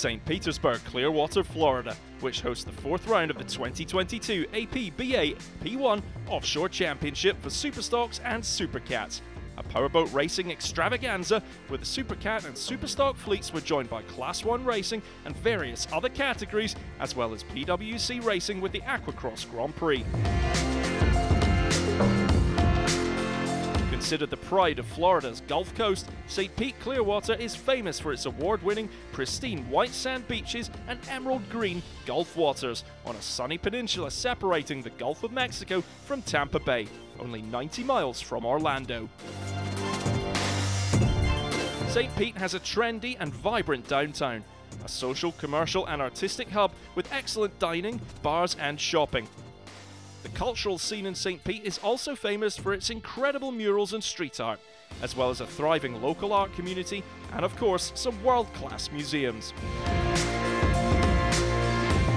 St. Petersburg, Clearwater, Florida, which hosts the fourth round of the 2022 APBA P1 Offshore Championship for Superstocks and Supercats. A powerboat racing extravaganza where the Supercat and Superstock fleets were joined by Class 1 racing and various other categories, as well as PWC racing with the Aquacross Grand Prix. Considered the pride of Florida's Gulf Coast, St. Pete Clearwater is famous for its award-winning, pristine white sand beaches and emerald green Gulf waters on a sunny peninsula separating the Gulf of Mexico from Tampa Bay, only 90 miles from Orlando. St. Pete has a trendy and vibrant downtown, a social, commercial and artistic hub with excellent dining, bars and shopping. The cultural scene in St. Pete is also famous for its incredible murals and street art, as well as a thriving local art community and, of course, some world-class museums.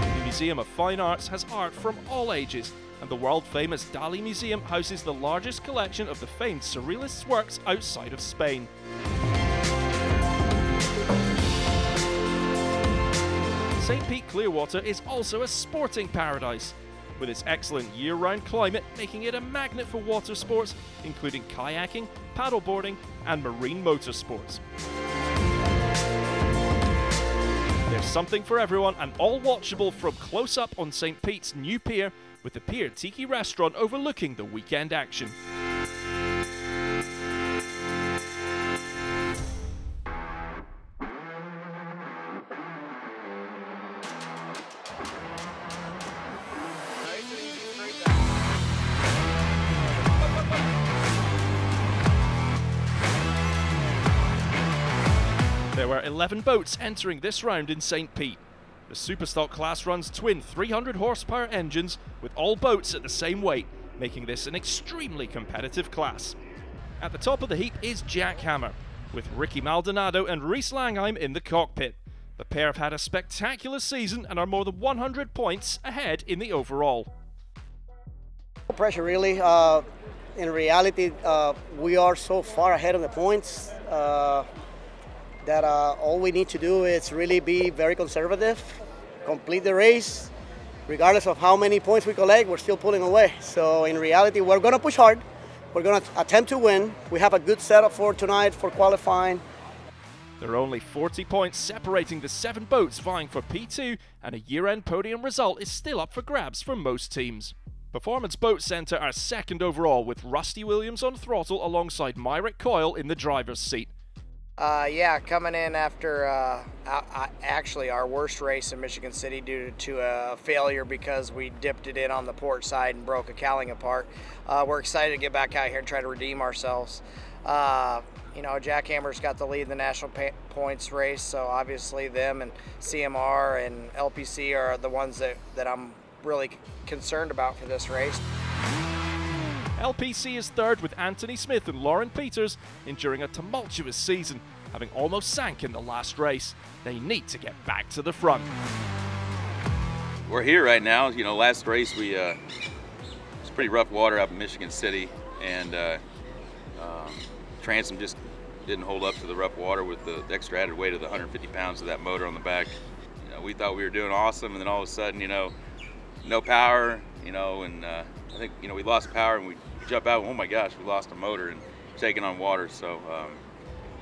The Museum of Fine Arts has art from all ages, and the world-famous Dali Museum houses the largest collection of the famed Surrealist's works outside of Spain. St. Pete Clearwater is also a sporting paradise, with its excellent year-round climate making it a magnet for water sports, including kayaking, paddleboarding and marine motorsports. There's something for everyone and all watchable from close up on St. Pete's new pier, with the Pier Tiki restaurant overlooking the weekend action. There were 11 boats entering this round in St. Pete. The Superstock class runs twin 300 horsepower engines with all boats at the same weight, making this an extremely competitive class. At the top of the heap is Jackhammer, with Ricky Maldonado and Reese Langheim in the cockpit. The pair have had a spectacular season and are more than 100 points ahead in the overall. No pressure really. In reality, we are so far ahead of the points that all we need to do is really be very conservative, complete the race. Regardless of how many points we collect, we're still pulling away. So in reality, we're going to push hard. We're going to attempt to win. We have a good setup for tonight for qualifying. There are only 40 points separating the 7 boats vying for P2, and a year-end podium result is still up for grabs for most teams. Performance Boat Centre are second overall, with Rusty Williams on throttle alongside Myrick Coyle in the driver's seat. Yeah, coming in after actually our worst race in Michigan City due to a failure because we dipped it in on the port side and broke a cowling apart. We're excited to get back out here and try to redeem ourselves. You know, Jackhammer's got the lead in the national points race, so obviously them and CMR and LPC are the ones that I'm really concerned about for this race. LPC is third with Anthony Smith and Lauren Peters enduring a tumultuous season, having almost sank in the last race. They need to get back to the front. We're here right now. You know, last race it's pretty rough water up in Michigan City, and transom just didn't hold up to the rough water with the extra added weight of the 150 pounds of that motor on the back. You know, we thought we were doing awesome, and then all of a sudden, you know, no power, you know, and I think, you know, we lost power and we jump out, oh my gosh, we lost a motor and taking on water. So,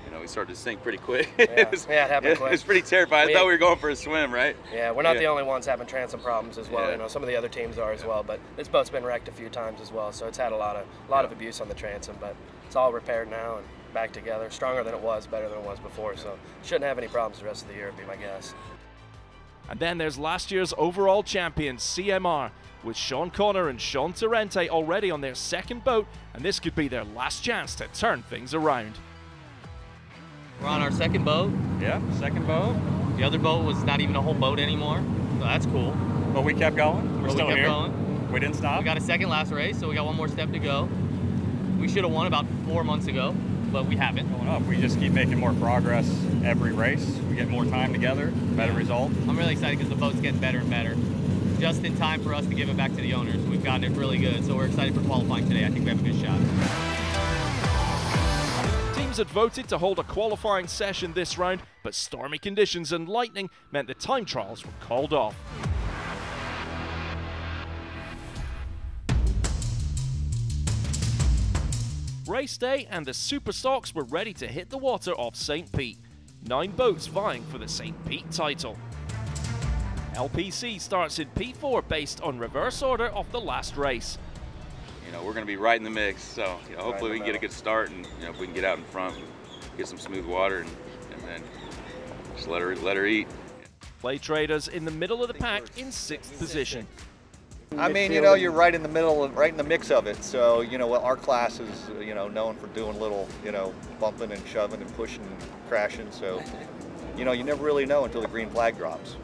you know, we started to sink pretty quick. Yeah, it happened quick. It was pretty terrifying. I thought we were going for a swim, right? Yeah, we're not the only ones having transom problems as well. Yeah. You know, some of the other teams are as well, but this boat's been wrecked a few times as well, so it's had a lot of abuse on the transom, but it's all repaired now and back together, stronger than it was, better than it was before, so shouldn't have any problems the rest of the year, would be my guess. And then there's last year's overall champion, CMR, with Sean Connor and Sean Torrente already on their second boat, and this could be their last chance to turn things around. We're on our second boat. Yeah, second boat. The other boat was not even a whole boat anymore, so that's cool. But we kept going. We're still here. Going. We didn't stop. We got a second last race, so we got one more step to go. We should have won about 4 months ago, but we haven't. Going up. We just keep making more progress every race. We get more time together, better result. I'm really excited because the boat's getting better and better. Just in time for us to give it back to the owners. We've gotten it really good, so we're excited for qualifying today. I think we have a good shot. Team teams had voted to hold a qualifying session this round, but stormy conditions and lightning meant the time trials were called off. Race day and the Superstocks were ready to hit the water off St. Pete. 9 boats vying for the St. Pete title. LPC starts in P4 based on reverse order of the last race. You know, we're going to be right in the mix, so hopefully we can get a good start, and if we can get out in front, get some smooth water, and then just let her eat. Play Traders in the middle of the pack in 6th position. I mean, you're right in the middle, right in the mix of it. So, our class is, known for doing little, bumping and shoving and pushing and crashing. So, you never really know until the green flag drops.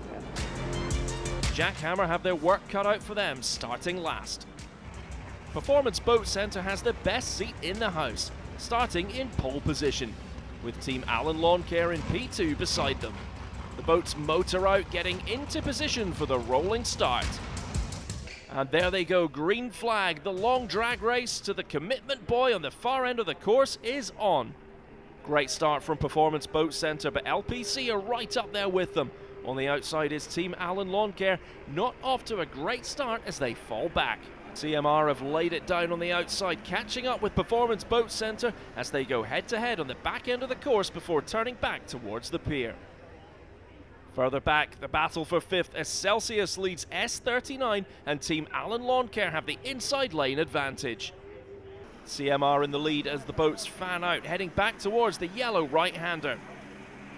Jackhammer have their work cut out for them, starting last. Performance Boat Centre has the best seat in the house, starting in pole position, with Team Allen Lawn Care in P2 beside them. The boats motor out, getting into position for the rolling start. And there they go, green flag. The long drag race to the commitment buoy on the far end of the course is on. Great start from Performance Boat Centre, but LPC are right up there with them. On the outside is Team Allen Lawn Care, not off to a great start as they fall back. CMR have laid it down on the outside, catching up with Performance Boat Centre as they go head-to-head on the back end of the course before turning back towards the pier. Further back, the battle for 5th as Celsius leads S39 and Team Allen Lawn Care have the inside lane advantage. CMR in the lead as the boats fan out, heading back towards the yellow right-hander.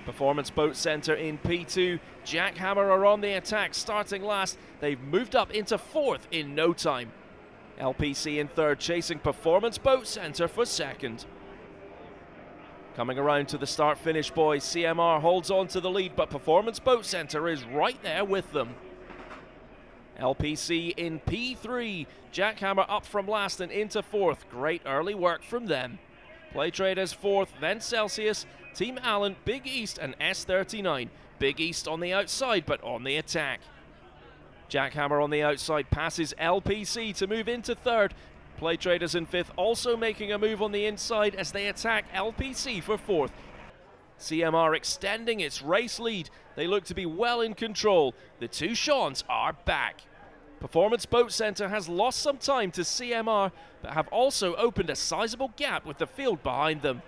Performance Boat Centre in P2, Jackhammer are on the attack, starting last. They've moved up into 4th in no time. LPC in 3rd, chasing Performance Boat Centre for 2nd. Coming around to the start-finish boys, CMR holds on to the lead, but Performance Boat Centre is right there with them. LPC in P3, Jackhammer up from last and into 4th. Great early work from them. Play Traders 4th, then Celsius, Team Allen, Big East and S39. Big East on the outside, but on the attack. Jackhammer on the outside passes LPC to move into 3rd. Play Traders in 5th, also making a move on the inside as they attack LPC for 4th. CMR extending its race lead. They look to be well in control. The two Seans are back. Performance Boat Centre has lost some time to CMR, but have also opened a sizable gap with the field behind them.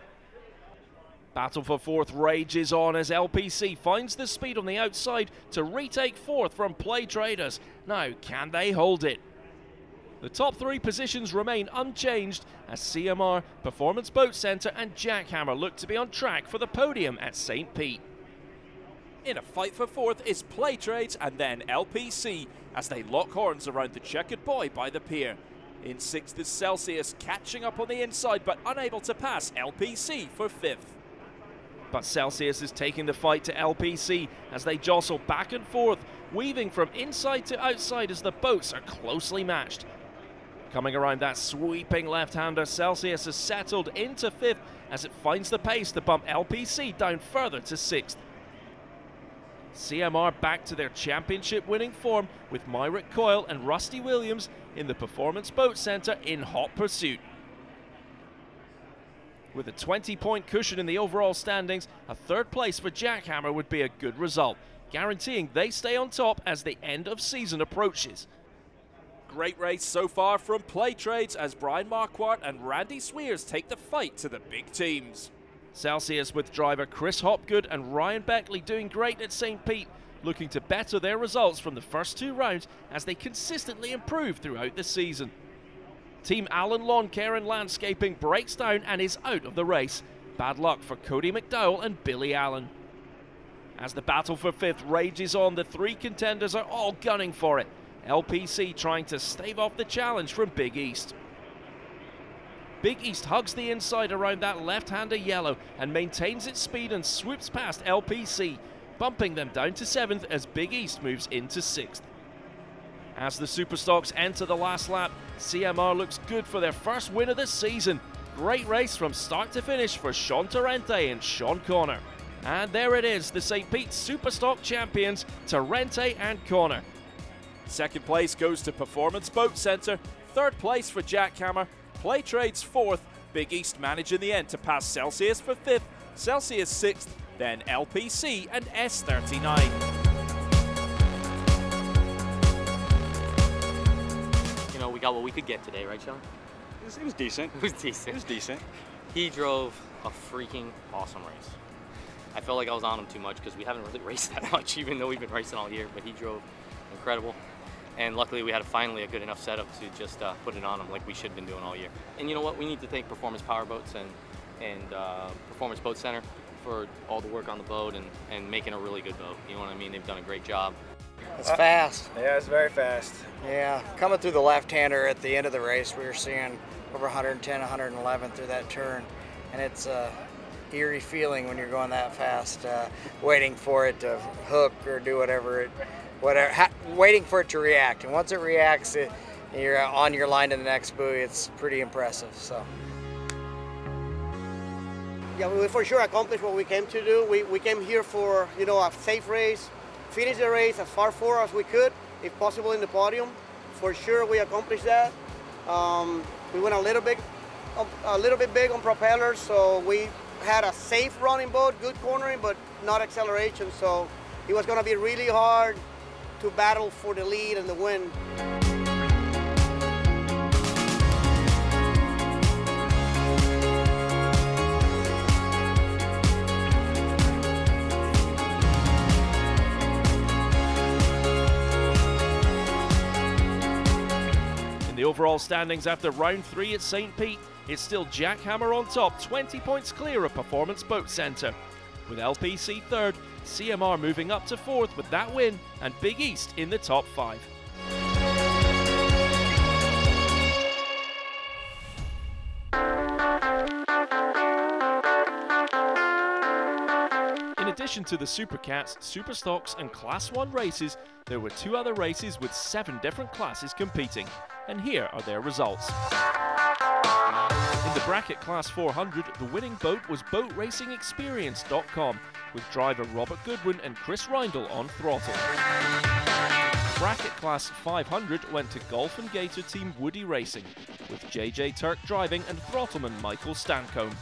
Battle for 4th rages on as LPC finds the speed on the outside to retake 4th from Play Traders. Now, can they hold it? The top 3 positions remain unchanged as CMR, Performance Boat Centre and Jackhammer look to be on track for the podium at St. Pete. In a fight for 4th is Play Trades and then LPC as they lock horns around the checkered buoy by the pier. In 6th is Celsius, catching up on the inside but unable to pass LPC for 5th. But Celsius is taking the fight to LPC as they jostle back and forth, weaving from inside to outside as the boats are closely matched. Coming around that sweeping left-hander, Celsius has settled into 5th as it finds the pace to bump LPC down further to 6th. CMR back to their championship-winning form with Myrick Coyle and Rusty Williams in the Performance Boat Centre in hot pursuit. With a 20-point cushion in the overall standings, a 3rd place for Jackhammer would be a good result, guaranteeing they stay on top as the end of season approaches. Great race so far from Play Trades as Brian Marquardt and Randy Swears take the fight to the big teams. Celsius with driver Chris Hopgood and Ryan Beckley doing great at St. Pete, looking to better their results from the first 2 rounds as they consistently improve throughout the season. Team Allen Lawn Care and Landscaping breaks down and is out of the race. Bad luck for Cody McDowell and Billy Allen. As the battle for 5th rages on, the 3 contenders are all gunning for it. LPC trying to stave off the challenge from Big East. Big East hugs the inside around that left-hander yellow and maintains its speed and swoops past LPC, bumping them down to 7th as Big East moves into 6th. As the Superstocks enter the last lap, CMR looks good for their first win of the season. Great race from start to finish for Sean Torrente and Sean Connor. And there it is, the St. Pete Superstock champions, Torrente and Connor. 2nd place goes to Performance Boat Centre, 3rd place for Jackhammer, Play Trades 4th, Big East manage in the end to pass Celsius for 5th, Celsius 6th, then LPC and S39. You know, we got what we could get today, right, Sean? It was decent. It was decent. It was decent. He drove a freaking awesome race. I felt like I was on him too much because we haven't really raced that much, even though we've been racing all year, but he drove incredible. And luckily we had finally a good enough setup to just put it on him like we should have been doing all year. And you know what? We need to thank Performance Power Boats and Performance Boat Center for all the work on the boat and making a really good boat. You know what I mean? They've done a great job. It's fast. Yeah, it's very fast. Yeah, coming through the left-hander at the end of the race, we were seeing over 110, 111 through that turn. And it's a eerie feeling when you're going that fast, waiting for it to hook or do whatever, waiting for it to react. And once it reacts, you're on your line to the next buoy. It's pretty impressive. So. Yeah, we for sure accomplished what we came to do. We came here for, you know, a safe race, finish the race as far forward as we could, if possible in the podium. For sure we accomplished that. We went a little bit big on propellers, so we had a safe running boat, good cornering, but not acceleration. So it was going to be really hard to battle for the lead and the win. In the overall standings after round 3 at St. Pete, it's still Jackhammer on top, 20 points clear of Performance Boat Center. With LPC 3rd, CMR moving up to 4th with that win, and Big East in the top 5. In addition to the Supercats, Superstocks and Class 1 races, there were 2 other races with 7 different classes competing, and here are their results. In the bracket Class 400, the winning boat was BoatRacingExperience.com, with driver Robert Goodwin and Chris Reindl on throttle. Bracket Class 500 went to Golf and Gator Team Woody Racing, with JJ Turk driving and throttleman Michael Stancombe.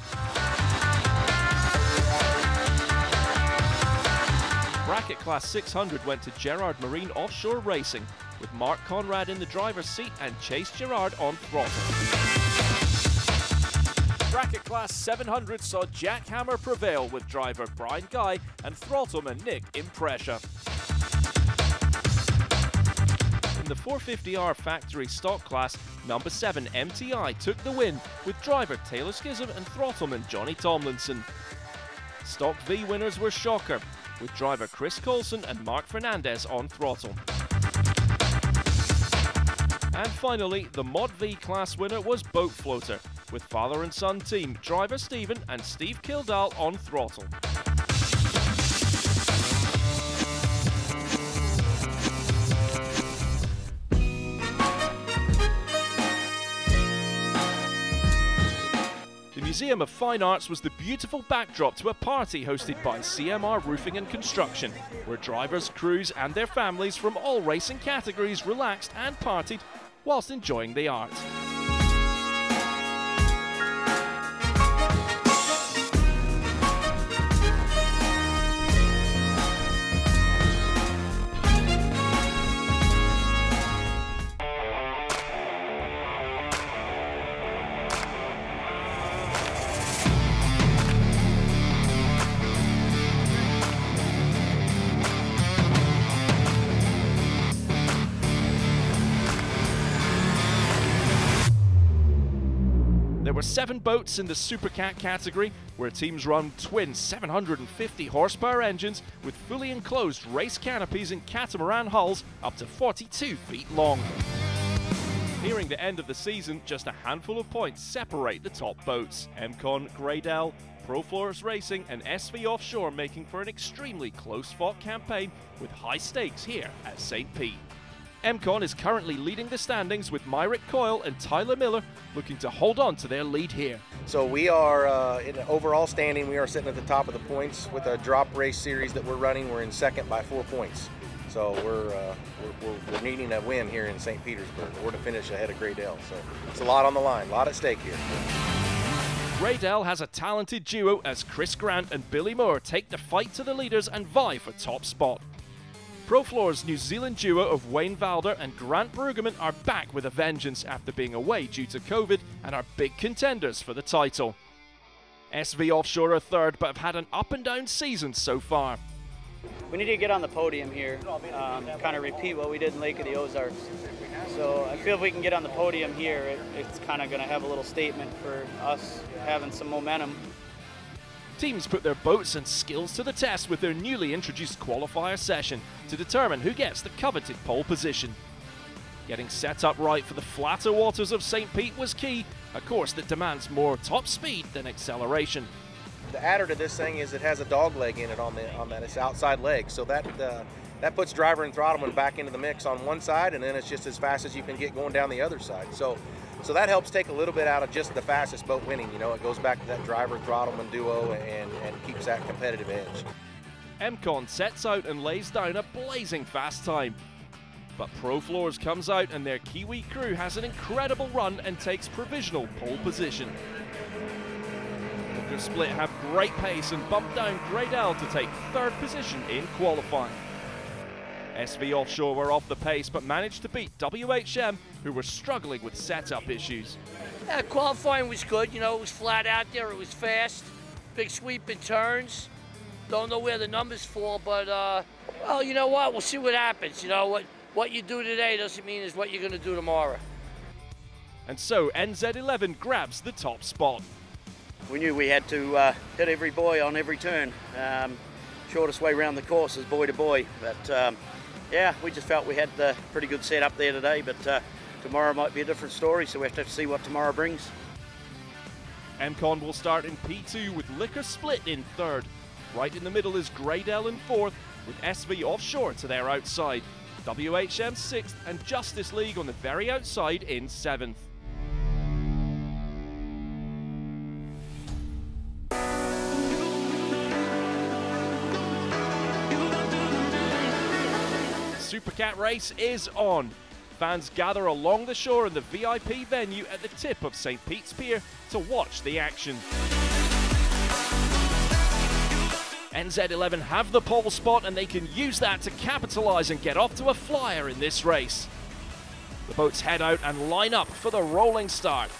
Bracket Class 600 went to Gerard Marine Offshore Racing, with Mark Conrad in the driver's seat and Chase Gerard on throttle. Bracket Class 700 saw Jackhammer prevail with driver Brian Guy and throttleman Nick Imprescia. In the 450R factory stock class, number 7 MTI took the win with driver Taylor Schism and throttleman Johnny Tomlinson. Stock V winners were Shocker, with driver Chris Colson and Mark Fernandez on throttle. And finally, the Mod V class winner was Boat Floater, with father and son team driver Stephen and Steve Kildall on throttle. The Museum of Fine Arts was the beautiful backdrop to a party hosted by CMR Roofing and Construction, where drivers, crews and their families from all racing categories relaxed and partied whilst enjoying the art. There were 7 boats in the Supercat category, where teams run twin 750 horsepower engines with fully enclosed race canopies and catamaran hulls up to 42 feet long. Nearing the end of the season, just a handful of points separate the top boats. MCon, Graydell, Proflores Racing and SV Offshore making for an extremely close-fought campaign with high stakes here at St. Pete. MCon is currently leading the standings with Myrick Coyle and Tyler Miller looking to hold on to their lead here. So we are, in the overall standing, we are sitting at the top of the points with a drop race series that we're running. We're in second by 4 points. So we're needing a win here in St. Petersburg or to finish ahead of Graydell. So it's a lot on the line, a lot at stake here. Graydale has a talented duo as Chris Grant and Billy Moore take the fight to the leaders and vie for top spot. ProFloor's New Zealand duo of Wayne Valder and Grant Brueggemann are back with a vengeance after being away due to COVID and are big contenders for the title. SV Offshore are third but have had an up and down season so far. We need to get on the podium here, kind of repeat what we did in Lake of the Ozarks. So I feel if we can get on the podium here, it's kind of going to have a little statement for us having some momentum. Teams put their boats and skills to the test with their newly introduced qualifier session to determine who gets the coveted pole position. Getting set up right for the flatter waters of St. Pete was key, a course that demands more top speed than acceleration. The adder to this thing is it has a dog leg in it on that. It's outside leg, so that puts driver and throttleman back into the mix on one side, and then it's just as fast as you can get going down the other side. So that helps take a little bit out of just the fastest boat winning. You know, it goes back to that driver throttleman duo and keeps that competitive edge. MCon sets out and lays down a blazing fast time. But ProFloors comes out and their Kiwi crew has an incredible run and takes provisional pole position. Liquor Split have great pace and bump down Graydale to take third position in qualifying. SV Offshore were off the pace but managed to beat WHM, who were struggling with setup issues. Yeah, qualifying was good. You know, it was flat out there. It was fast. Big sweeping turns. Don't know where the numbers fall, but, well, you know what? We'll see what happens. You know, what you do today doesn't mean is what you're going to do tomorrow. And so NZ11 grabs the top spot. We knew we had to hit every buoy on every turn. Shortest way around the course is buoy to buoy. But yeah, we just felt we had the pretty good setup there today, but tomorrow might be a different story, so we have to see what tomorrow brings. MCon will start in P2 with Liquor Split in third. Right in the middle is Graydale in fourth, with SV Offshore to their outside. WHM 6th and Justice League on the very outside in 7th. Supercat race is on. Fans gather along the shore in the VIP venue at the tip of St. Pete's Pier to watch the action. NZ11 have the pole spot and they can use that to capitalise and get off to a flyer in this race. The boats head out and line up for the rolling start.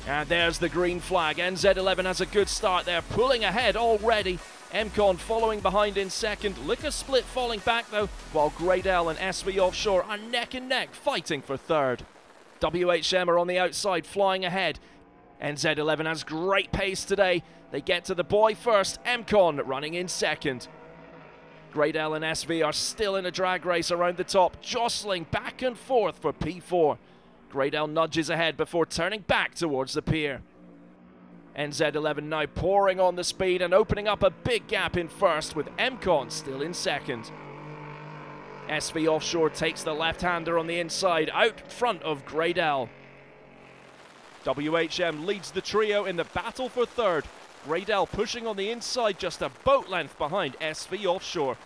And there's the green flag. NZ11 has a good start. They're pulling ahead already. MCon following behind in second. Liquor Split falling back though, while Graydale and SV Offshore are neck and neck fighting for third. WHM are on the outside flying ahead. NZ11 has great pace today. They get to the buoy first, MCon running in second. Graydale and SV are still in a drag race around the top, jostling back and forth for P4. Graydale nudges ahead before turning back towards the pier. NZ11 now pouring on the speed and opening up a big gap in first, with MCon still in second. SV Offshore takes the left-hander on the inside, out front of Graydale. WHM leads the trio in the battle for third. Graydale pushing on the inside just a boat length behind SV Offshore.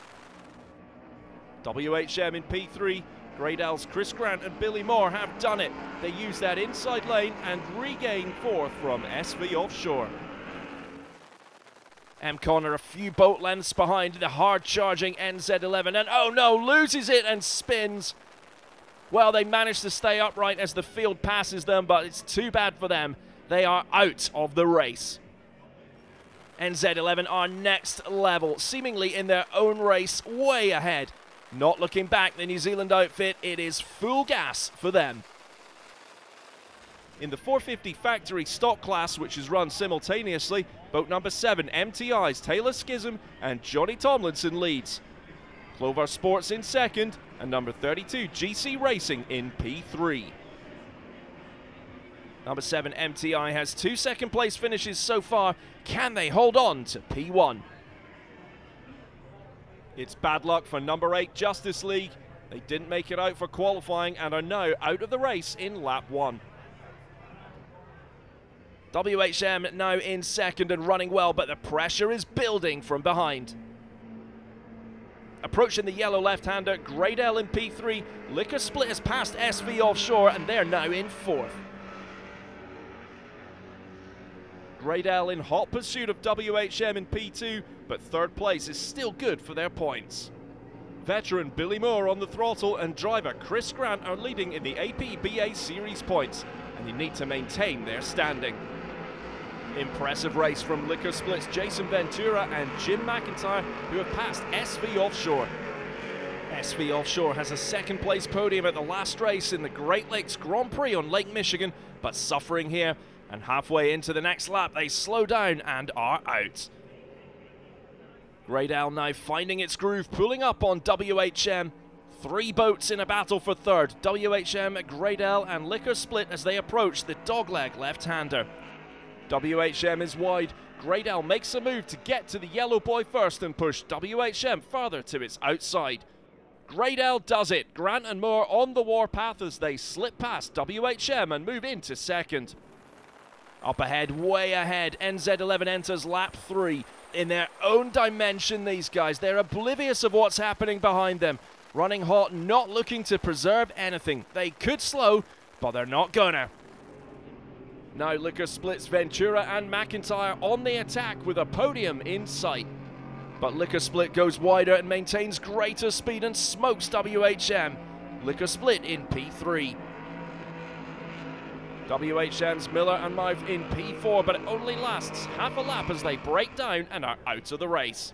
WHM in P3. Graydale's Chris Grant and Billy Moore have done it. They use that inside lane and regain fourth from SV Offshore. MCon are a few boat lengths behind the hard-charging NZ11, and oh no, loses it and spins. Well, they managed to stay upright as the field passes them, but it's too bad for them. They are out of the race. NZ11 are next level, seemingly in their own race, way ahead. Not looking back, the New Zealand outfit, it is full gas for them. In the 450 factory stock class, which is run simultaneously, boat number 7, MTI's Taylor Schism and Johnny Tomlinson leads. Clover Sports in second, and number 32, GC Racing in P3. Number 7, MTI has 2 second place finishes so far. Can they hold on to P1? It's bad luck for number 8, Justice League. They didn't make it out for qualifying and are now out of the race in lap 1. WHM now in second and running well, but the pressure is building from behind. Approaching the yellow left-hander, Graydale in P3. Liquor Split has passed SV Offshore and they're now in fourth. Gradell in hot pursuit of WHM in P2, but third place is still good for their points. Veteran Billy Moore on the throttle and driver Chris Grant are leading in the APBA Series points, and they need to maintain their standing. Impressive race from Liquor Split's Jason Ventura and Jim McIntyre, who have passed SV Offshore. SV Offshore has a second place podium at the last race in the Great Lakes Grand Prix on Lake Michigan, but suffering here, and halfway into the next lap they slow down and are out. Gradell now finding its groove, pulling up on WHM. 3 boats in a battle for third, WHM, Gradell and Liquor Split as they approach the dogleg left-hander. WHM is wide, Gradell makes a move to get to the yellow boy first and push WHM further to its outside. Gradell does it, Grant and Moore on the warpath as they slip past WHM and move into second. Up ahead, way ahead, NZ11 enters lap 3. In their own dimension, these guys, they're oblivious of what's happening behind them. Running hot, not looking to preserve anything. They could slow, but they're not gonna. Now Liquor Splits Ventura and McIntyre on the attack with a podium in sight. But Liquor Split goes wider and maintains greater speed and smokes WHM. Liquor Split in P3. WHM's Miller and Mouth in P4, but it only lasts half a lap as they break down and are out of the race.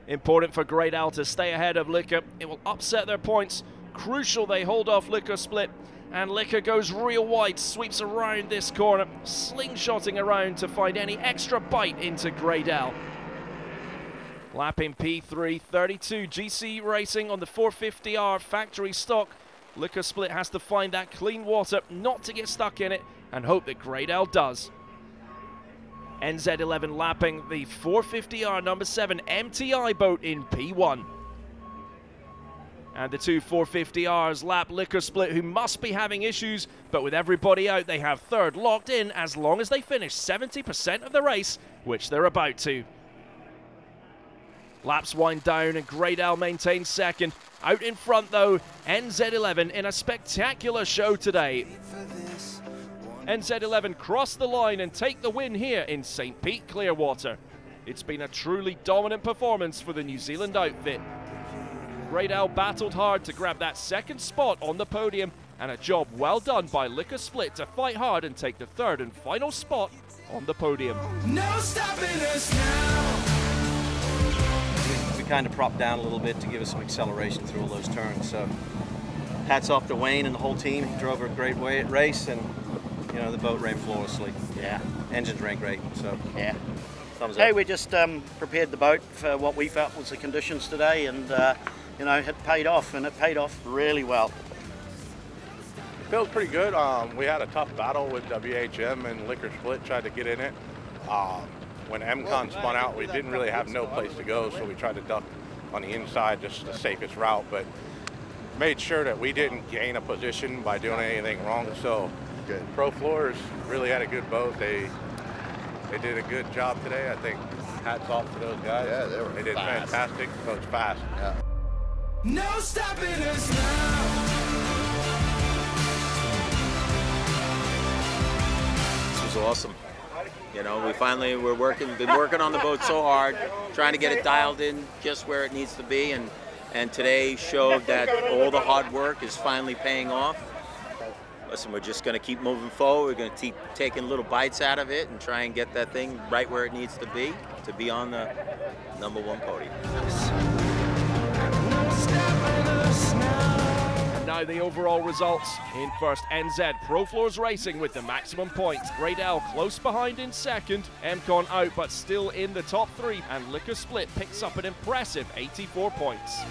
Important for Gradell to stay ahead of Liquor. It will upset their points. Crucial they hold off Liquor Split. And Liquor goes real wide, sweeps around this corner, slingshotting around to find any extra bite into Gradell. Lap in P3, 32 GC Racing on the 450R factory stock. Liquor Split has to find that clean water, not to get stuck in it, and hope that Gradell does. NZ11 lapping the 450R number 7 MTI boat in P1. And the 2 450Rs lap Liquor Split, who must be having issues, but with everybody out, they have third locked in as long as they finish 70% of the race, which they're about to. Laps wind down and Gradell maintains second. Out in front though, NZ11 in a spectacular show today. NZ11 cross the line and take the win here in St. Pete, Clearwater. It's been a truly dominant performance for the New Zealand outfit. Gradell battled hard to grab that second spot on the podium, and a job well done by Liquor Split to fight hard and take the third and final spot on the podium. No stopping us now. We kind of propped down a little bit to give us some acceleration through all those turns. So hats off to Wayne and the whole team. He drove a great race, and you know the boat ran flawlessly. Yeah, engines ran great. So yeah, thumbs up. Hey, we just prepared the boat for what we felt was the conditions today, and you know it paid off, and it paid off really well. It feels pretty good. We had a tough battle with WHM and Liquor Split tried to get in it. When MCon spun out, we didn't really have no place to go, so we tried to duck on the inside, just the safest route, but made sure that we didn't gain a position by doing anything wrong. So Pro Floors really had a good boat. They did a good job today. I think hats off to those guys. Yeah, they did fast. Fantastic. So it's fast. Yeah. No stopping us now. This was awesome. You know, we finally been working on the boat so hard, trying to get it dialed in just where it needs to be, and today showed that all the hard work is finally paying off. Listen, we're just going to keep moving forward. We're going to keep taking little bites out of it and try and get that thing right where it needs to be on the #1 podium. Now the overall results. In first, NZ Pro Floors Racing with the maximum points. Gradell close behind in second. MCon out but still in the top 3. And Liquor Split picks up an impressive 84 points.